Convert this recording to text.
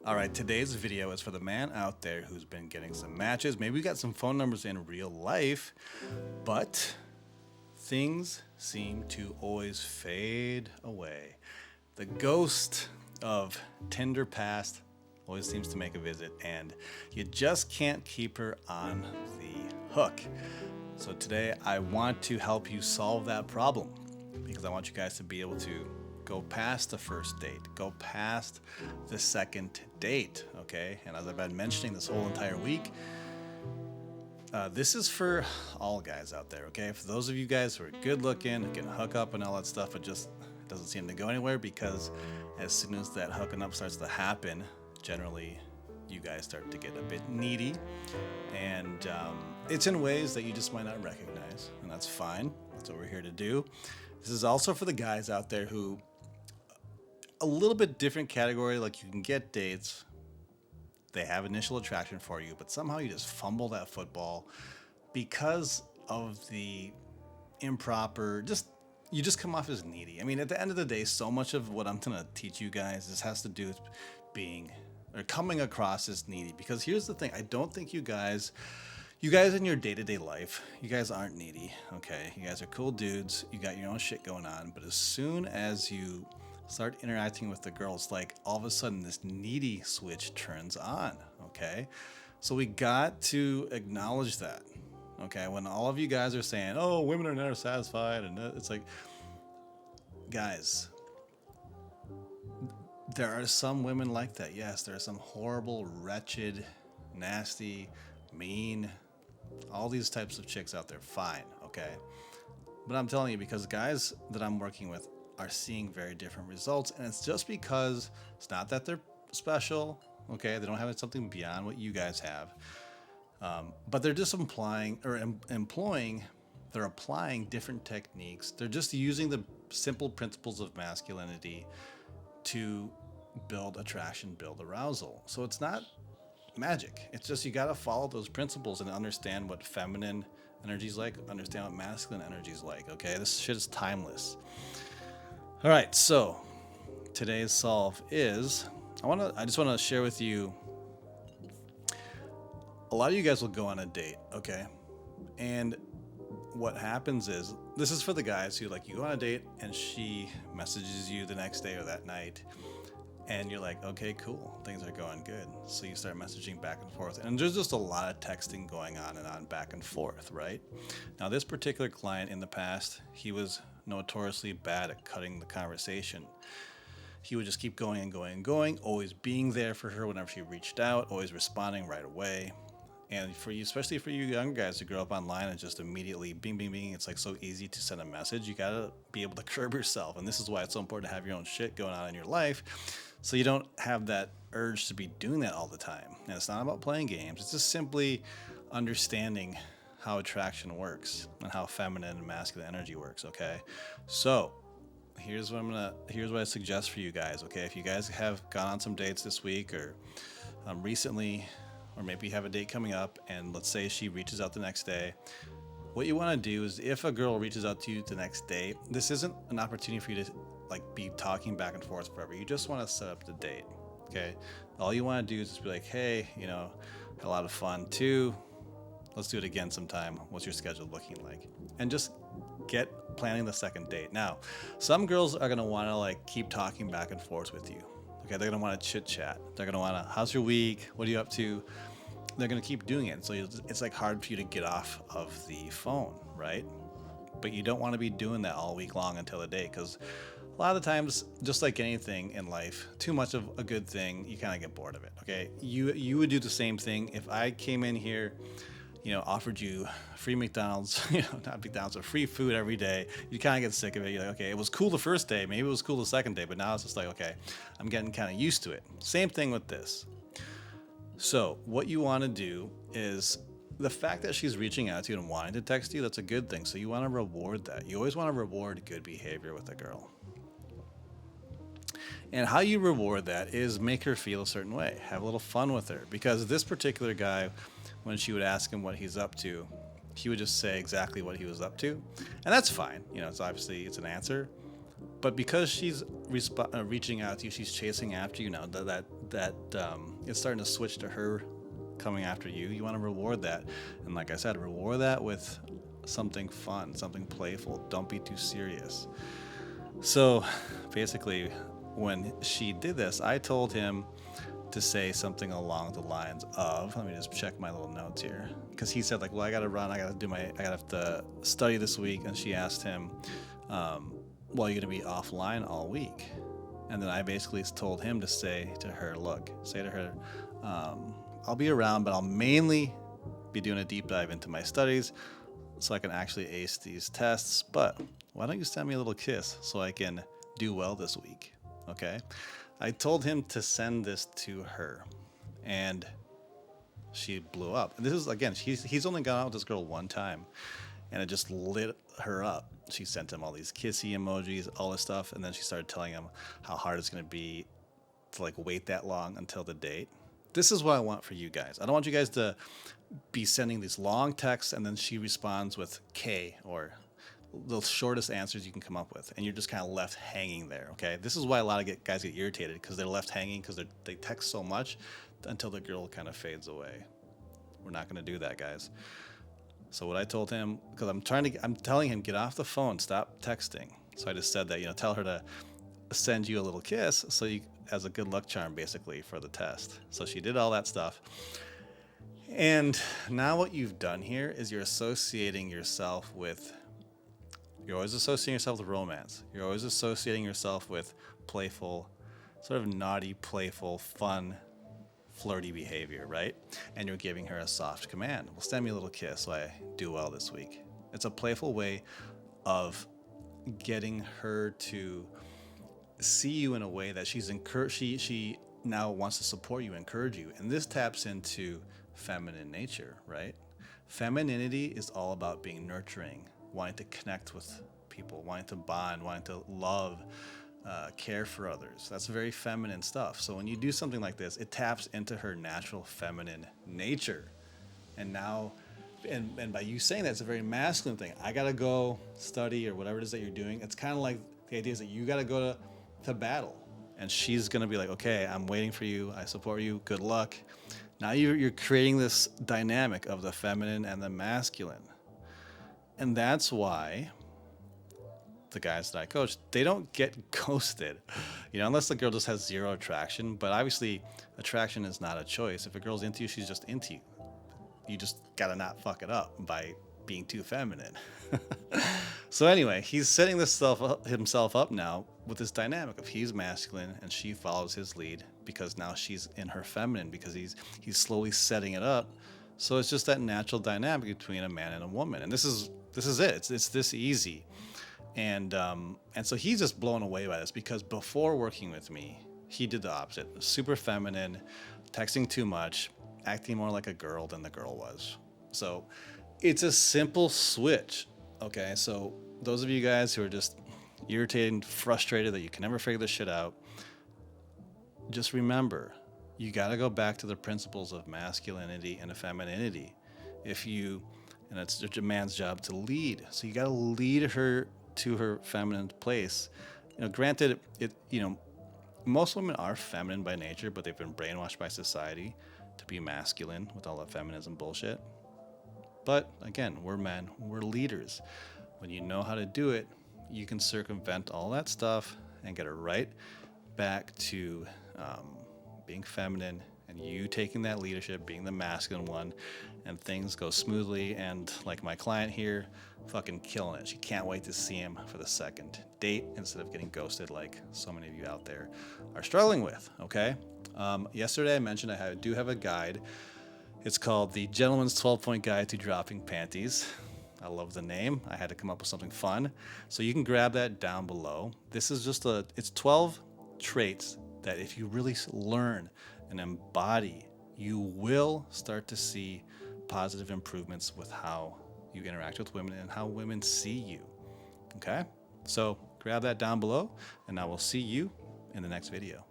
All right, today's video is for the man out there who's been getting some matches. Maybe we got some phone numbers in real life, but things seem to always fade away. The ghost of Tinder past always seems to make a visit, and you just can't keep her on the hook. So today I want to help you solve that problem because I want you guys to be able to go past the first date, go past the second date, okay? And as I've been mentioning this whole entire week, this is for all guys out there, okay? For those of you guys who are good looking, can hook up and all that stuff, it just doesn't seem to go anywhere because as soon as that hooking up starts to happen, generally you guys start to get a bit needy, and it's in ways that you just might not recognize, and that's fine. That's what we're here to do. This is also for the guys out there who a little bit different category, like you can get dates, they have initial attraction for you, but somehow you just fumble that football because of the improper, you just come off as needy. I mean, at the end of the day, so much of what I'm gonna teach you guys, this has to do with being or coming across as needy. Because here's the thing, I don't think you guys in your day-to-day life, you guys aren't needy, okay? You guys are cool dudes, you got your own shit going on, but as soon as you start interacting with the girls, like all of a sudden this needy switch turns on, okay? So we got to acknowledge that, okay? When all of you guys are saying, oh, women are never satisfied, and it's like, guys, there are some women like that. Yes, there are some horrible, wretched, nasty, mean, all these types of chicks out there. Fine, okay? But I'm telling you, because guys that I'm working with are seeing very different results, and it's just because it's not that they're special, okay? They don't have something beyond what you guys have, but they're just they're applying different techniques. They're just using the simple principles of masculinity to build attraction, build arousal. So it's not magic. It's just you got to follow those principles and understand what feminine energy's like, understand what masculine energy's like, okay? This shit is timeless. All right, so today's solve is I just want to share with you, a lot of you guys will go on a date, okay? And what happens is, this is for the guys who, like, you go on a date and she messages you the next day or that night, and you're like, okay, cool, things are going good. So you start messaging back and forth, and there's just a lot of texting going on and on, back and forth, right? Now, this particular client in the past, he was notoriously bad at cutting the conversation. He would just keep going and going and going, always being there for her whenever she reached out, always responding right away. And for you, especially for you young guys who grow up online and just immediately bing, bing, bing, it's like so easy to send a message. You gotta be able to curb yourself. And this is why it's so important to have your own shit going on in your life, so you don't have that urge to be doing that all the time. And it's not about playing games. It's just simply understanding how attraction works and how feminine and masculine energy works, okay? So here's what I suggest for you guys, okay? If you guys have gone on some dates this week or recently, or maybe you have a date coming up, and let's say she reaches out the next day, what you want to do is, if a girl reaches out to you the next day, this isn't an opportunity for you to like be talking back and forth forever. You just want to set up the date, okay? All you want to do is just be like, hey, had a lot of fun too. Let's do it again sometime. What's your schedule looking like? And just get planning the second date. Now, some girls are gonna want to like keep talking back and forth with you. Okay, they're gonna want to chit chat. They're gonna want to, how's your week? What are you up to? They're gonna keep doing it. So it's like hard for you to get off of the phone, right? But you don't want to be doing that all week long until the date, because a lot of the times, just like anything in life, too much of a good thing, you kind of get bored of it. Okay, you would do the same thing if I came in here, offered you free McDonald's, not McDonald's, but free food every day. You kind of get sick of it. You're like, okay, it was cool the first day, maybe it was cool the second day, but now it's just like, okay, I'm getting kind of used to it. Same thing with this. So what you want to do is, the fact that she's reaching out to you and wanting to text you, that's a good thing. So you want to reward that. You always want to reward good behavior with a girl. And how you reward that is make her feel a certain way. Have a little fun with her. Because this particular guy, when she would ask him what he's up to, he would just say exactly what he was up to. And that's fine. It's obviously, it's an answer. But because she's reaching out to you, she's chasing after you now, that it's starting to switch to her coming after you, you want to reward that. And like I said, reward that with something fun, something playful. Don't be too serious. So basically, when she did this, I told him to say something along the lines of, let me just check my little notes here, because he said, like, well, I gotta run, I gotta have to study this week. And she asked him, well, you're gonna be offline all week. And then I basically told him to say to her, I'll be around, but I'll mainly be doing a deep dive into my studies so I can actually ace these tests. But why don't you send me a little kiss so I can do well this week? Okay. I told him to send this to her, and she blew up. And this is, again, he's only gone out with this girl one time, and it just lit her up. She sent him all these kissy emojis, all this stuff, and then she started telling him how hard it's going to be to like wait that long until the date. This is what I want for you guys. I don't want you guys to be sending these long texts and then she responds with K or the shortest answers you can come up with, and you're just kind of left hanging there. Okay, this is why a lot of guys get irritated, because they're left hanging because they text so much until the girl kind of fades away. We're not going to do that, guys. So what I told him, because I'm telling him, get off the phone, stop texting. So I just said that, tell her to send you a little kiss so you, as a good luck charm, basically, for the test. So she did all that stuff. And now what you've done here is you're always associating yourself with romance. You're always associating yourself with playful, sort of naughty, playful, fun, flirty behavior, right? And you're giving her a soft command. Well, send me a little kiss so I do well this week. It's a playful way of getting her to see you in a way that she now wants to support you, encourage you. And this taps into feminine nature, right? Femininity is all about being nurturing, wanting to connect with people, wanting to bond, wanting to love, care for others. That's very feminine stuff. So when you do something like this, it taps into her natural feminine nature. And now, and by you saying that, it's a very masculine thing. I gotta go study or whatever it is that you're doing. It's kind of like the idea is that you gotta go to battle. And she's gonna be like, okay, I'm waiting for you. I support you. Good luck. Now you're creating this dynamic of the feminine and the masculine. And that's why the guys that I coach, they don't get ghosted, unless the girl just has zero attraction. But obviously, attraction is not a choice. If a girl's into you, she's just into you. You just gotta not fuck it up by being too feminine. So anyway, he's setting himself up now with this dynamic of he's masculine and she follows his lead because now she's in her feminine, because he's slowly setting it up. So it's just that natural dynamic between a man and a woman. And this is it. It's this easy. And so he's just blown away by this, because before working with me, he did the opposite. Super feminine, texting too much, acting more like a girl than the girl was. So it's a simple switch. Okay, so those of you guys who are just irritated and frustrated that you can never figure this shit out, just remember, you got to go back to the principles of masculinity and femininity. And it's a man's job to lead. So you got to lead her to her feminine place. Granted, most women are feminine by nature, but they've been brainwashed by society to be masculine with all that feminism bullshit. But again, we're men, we're leaders. When you know how to do it, you can circumvent all that stuff and get it right back to being feminine, and you taking that leadership, being the masculine one, and things go smoothly. And like my client here, fucking killing it. She can't wait to see him for the second date instead of getting ghosted like so many of you out there are struggling with. Okay. Yesterday I mentioned I do have a guide. It's called the Gentleman's 12-Point Guide to Dropping Panties. I love the name. I had to come up with something fun. So you can grab that down below. This is it's 12 traits that if you really learn and embody, you will start to see positive improvements with how you interact with women and how women see you. Okay? So grab that down below, and I will see you in the next video.